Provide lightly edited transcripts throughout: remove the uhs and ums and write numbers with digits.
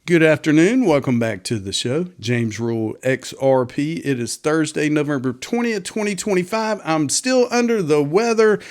Good afternoon. Welcome back to the show. James Rule XRP. It is Thursday, November 20th, 2025. I'm still under the weather.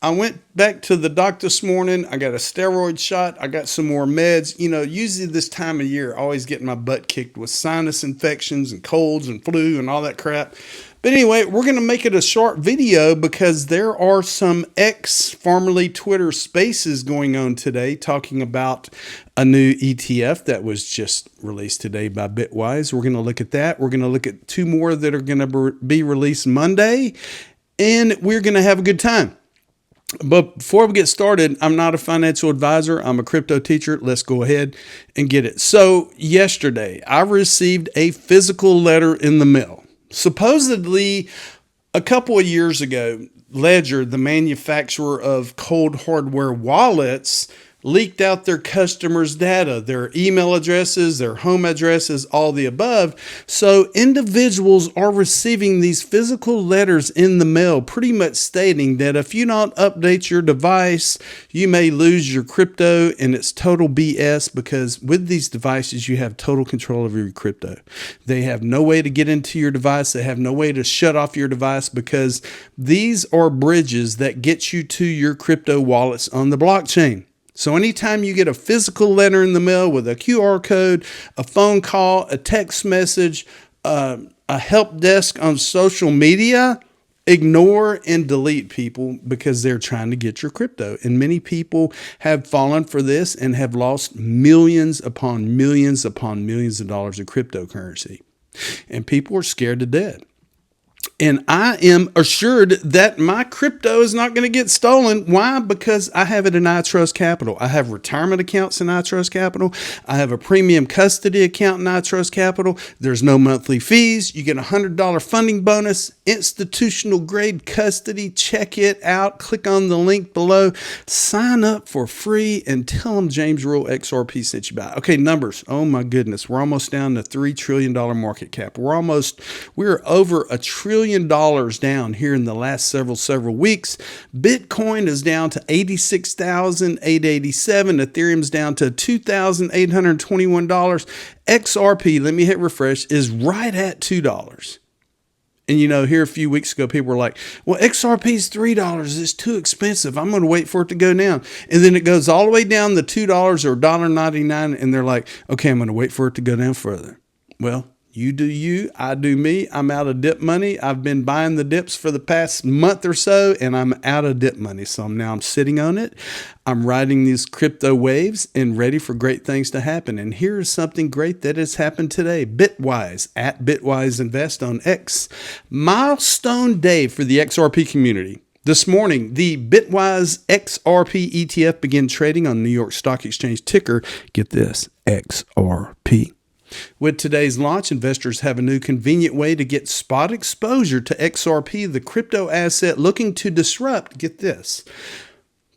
I went back to the doctor this morning. I got a steroid shot. I got some more meds. You know, usually this time of year, I always get my butt kicked with sinus infections and colds and flu and all that crap. But anyway, we're going to make it a short video because there are some X, formerly Twitter Spaces going on today talking about a new ETF that was just released today by Bitwise. We're going to look at that. We're going to look at two more that are going to be released Monday, and we're going to have a good time. But before we get started, I'm not a financial advisor. I'm a crypto teacher. Let's go ahead and get it. So yesterday, I received a physical letter in the mail. Supposedly, a couple of years ago, Ledger, the manufacturer of cold hardware wallets, leaked out their customers' data, their email addresses, their home addresses, all the above. So individuals are receiving these physical letters in the mail, pretty much stating that if you don't update your device, you may lose your crypto, and it's total BS because with these devices, you have total control over your crypto. They have no way to get into your device. They have no way to shut off your device because these are bridges that get you to your crypto wallets on the blockchain. So anytime you get a physical letter in the mail with a QR code, a phone call, a text message, a help desk on social media, ignore and delete people because they're trying to get your crypto. And many people have fallen for this and have lost millions upon millions upon millions of dollars of cryptocurrency. And people are scared to death. And I am assured that my crypto is not going to get stolen. Why? Because I have it in iTrustCapital. I have retirement accounts in iTrustCapital. I have a premium custody account in iTrustCapital. There's no monthly fees. You get a $100 funding bonus, institutional grade custody. Check it out. Click on the link below. Sign up for free and tell them James Rule XRP sent you by. Okay, numbers. Oh my goodness. We're almost down to $3 trillion market cap. We're over $1 trillion down here in the last several weeks. Bitcoin is down to 86,887. Ethereum's down to $2,821. XRP, let me hit refresh, is right at $2. And you know, here a few weeks ago, people were like, well, XRP is $3. It's too expensive. I'm going to wait for it to go down. And then it goes all the way down to $2 or $1.99. And they're like, okay, I'm going to wait for it to go down further. Well, you do you, I do me. I'm out of dip money. I've been buying the dips for the past month or so, and I'm out of dip money. So I'm sitting on it. I'm riding these crypto waves and ready for great things to happen. And here's something great that has happened today. Bitwise, at Bitwise Invest on X. Milestone day for the XRP community. This morning, the Bitwise XRP ETF began trading on New York Stock Exchange, ticker, get this, XRP. With today's launch, investors have a new convenient way to get spot exposure to XRP, the crypto asset looking to disrupt, get this,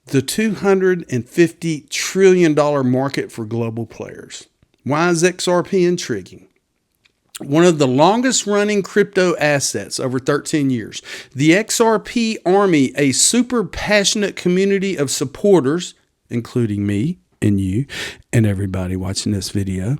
the $250 trillion market for global players. Why is XRP intriguing? One of the longest running crypto assets, over 13 years. The XRP Army, a super passionate community of supporters, including me and you and everybody watching this video.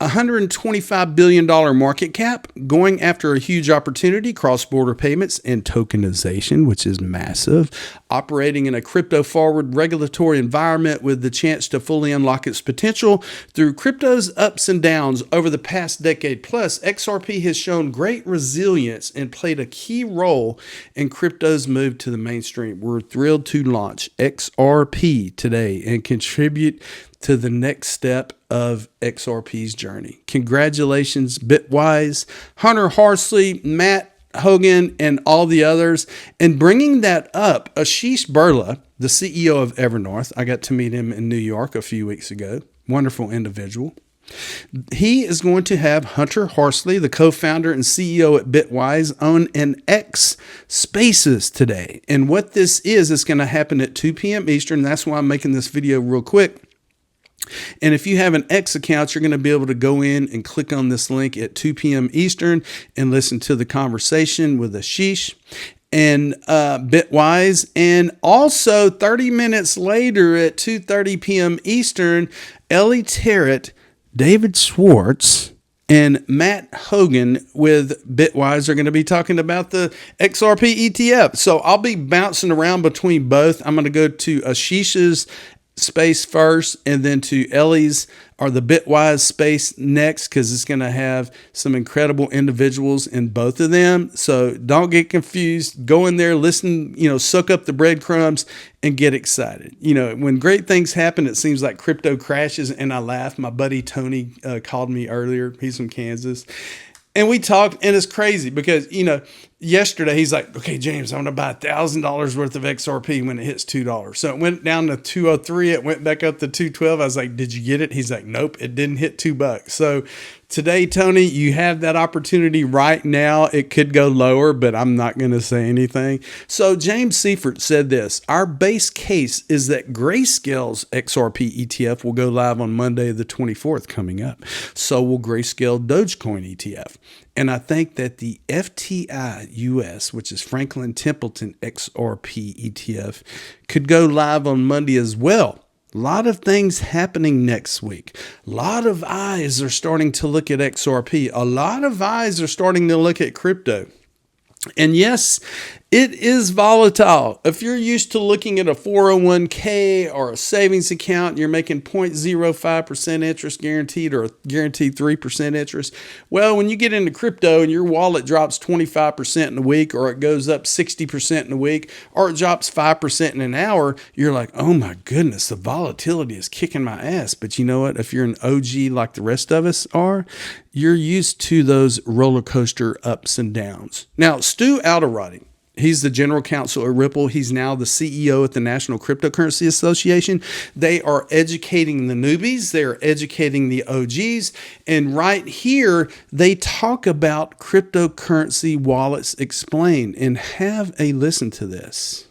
$125 billion market cap, going after a huge opportunity, cross-border payments and tokenization, which is massive, operating in a crypto-forward regulatory environment with the chance to fully unlock its potential. Through crypto's ups and downs over the past decade plus, XRP has shown great resilience and played a key role in crypto's move to the mainstream. We're thrilled to launch XRP today and contribute to the next step of XRP's journey. Congratulations, Bitwise, Hunter Horsley, Matt Hogan, and all the others. And bringing that up, Ashish Birla, the CEO of Evernorth, I got to meet him in New York a few weeks ago. Wonderful individual. He is going to have Hunter Horsley, the co-founder and CEO at Bitwise, on an X Spaces today. And what this is going to happen at 2 p.m. Eastern. That's why I'm making this video real quick. And if you have an X account, you're going to be able to go in and click on this link at 2 p.m. Eastern and listen to the conversation with Ashish and Bitwise. And also 30 minutes later at 2:30 p.m. Eastern, Ellie Terrett, David Schwartz and Matt Hogan with Bitwise are going to be talking about the XRP ETF. So I'll be bouncing around between both. I'm going to go to Ashish's space first and then to Ellie's or the Bitwise space next, because it's going to have some incredible individuals in both of them. So don't get confused. Go in there, listen, suck up the breadcrumbs and get excited. When great things happen, it seems like crypto crashes, and I laugh. My buddy Tony called me earlier. He's from Kansas. And we talked, and it's crazy because, yesterday he's like, okay, James, I'm going to buy $1,000 worth of XRP when it hits $2. So it went down to 203. It went back up to 212. I was like, did you get it? He's like, nope, it didn't hit $2. So today, Tony, you have that opportunity right now. It could go lower, but I'm not going to say anything. So James Seifert said this: our base case is that Grayscale's XRP ETF will go live on Monday, the 24th coming up. So will Grayscale Dogecoin ETF. And I think that the FTI US, which is Franklin Templeton XRP ETF, could go live on Monday as well. A lot of things happening next week. A lot of eyes are starting to look at XRP. A lot of eyes are starting to look at crypto. And yes, it is volatile. If you're used to looking at a 401k or a savings account, and you're making 0.05% interest guaranteed or a guaranteed 3% interest. Well, when you get into crypto and your wallet drops 25% in a week, or it goes up 60% in a week, or it drops 5% in an hour, you're like, oh my goodness, the volatility is kicking my ass. But you know what? If you're an OG like the rest of us are, you're used to those roller coaster ups and downs. Now, Stu Alderati, he's the general counsel at Ripple. He's now the CEO at the National Cryptocurrency Association. They are educating the newbies. They're educating the OGs. And right here, they talk about cryptocurrency wallets explained. And have a listen to this.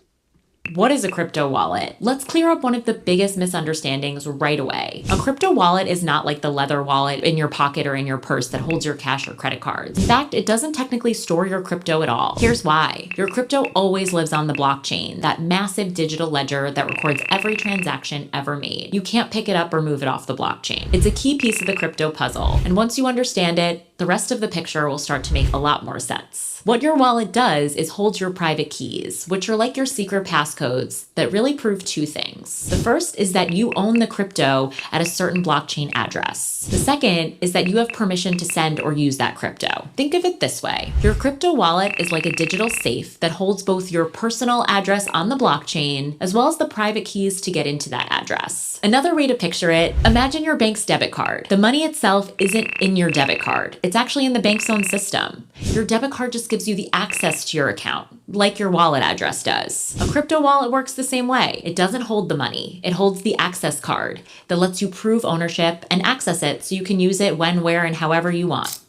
What is a crypto wallet? Let's clear up one of the biggest misunderstandings right away. A crypto wallet is not like the leather wallet in your pocket or in your purse that holds your cash or credit cards. In fact, it doesn't technically store your crypto at all. Here's why. Your crypto always lives on the blockchain, that massive digital ledger that records every transaction ever made. You can't pick it up or move it off the blockchain. It's a key piece of the crypto puzzle. And once you understand it, the rest of the picture will start to make a lot more sense. What your wallet does is holds your private keys, which are like your secret passcodes that really prove two things. The first is that you own the crypto at a certain blockchain address. The second is that you have permission to send or use that crypto. Think of it this way. Your crypto wallet is like a digital safe that holds both your personal address on the blockchain as well as the private keys to get into that address. Another way to picture it, imagine your bank's debit card. The money itself isn't in your debit card. It's actually in the bank's own system. Your debit card just gives you the access to your account, like your wallet address does. A crypto wallet works the same way. It doesn't hold the money. It holds the access card that lets you prove ownership and access it so you can use it when, where, and however you want.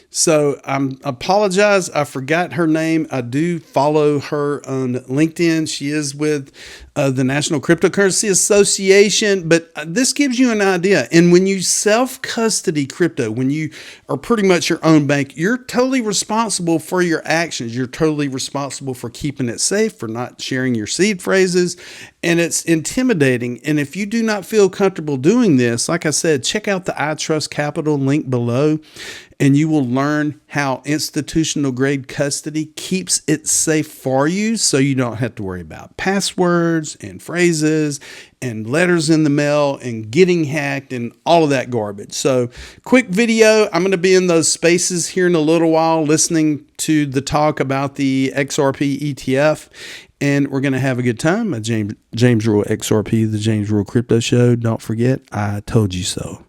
So I apologize. I forgot her name. I do follow her on LinkedIn. She is with the National Cryptocurrency Association, but this gives you an idea. And when you self-custody crypto, when you are pretty much your own bank, you're totally responsible for your actions. You're totally responsible for keeping it safe, for not sharing your seed phrases. And it's intimidating. And if you do not feel comfortable doing this, like I said, check out the iTrustCapital link below, and you will learn how institutional grade custody keeps it safe for you, so you don't have to worry about passwords and phrases and letters in the mail and getting hacked and all of that garbage. So quick video. I'm going to be in those spaces here in a little while listening to the talk about the XRP ETF. And we're going to have a good time. James Rule XRP, the James Rule Crypto Show. Don't forget, I told you so.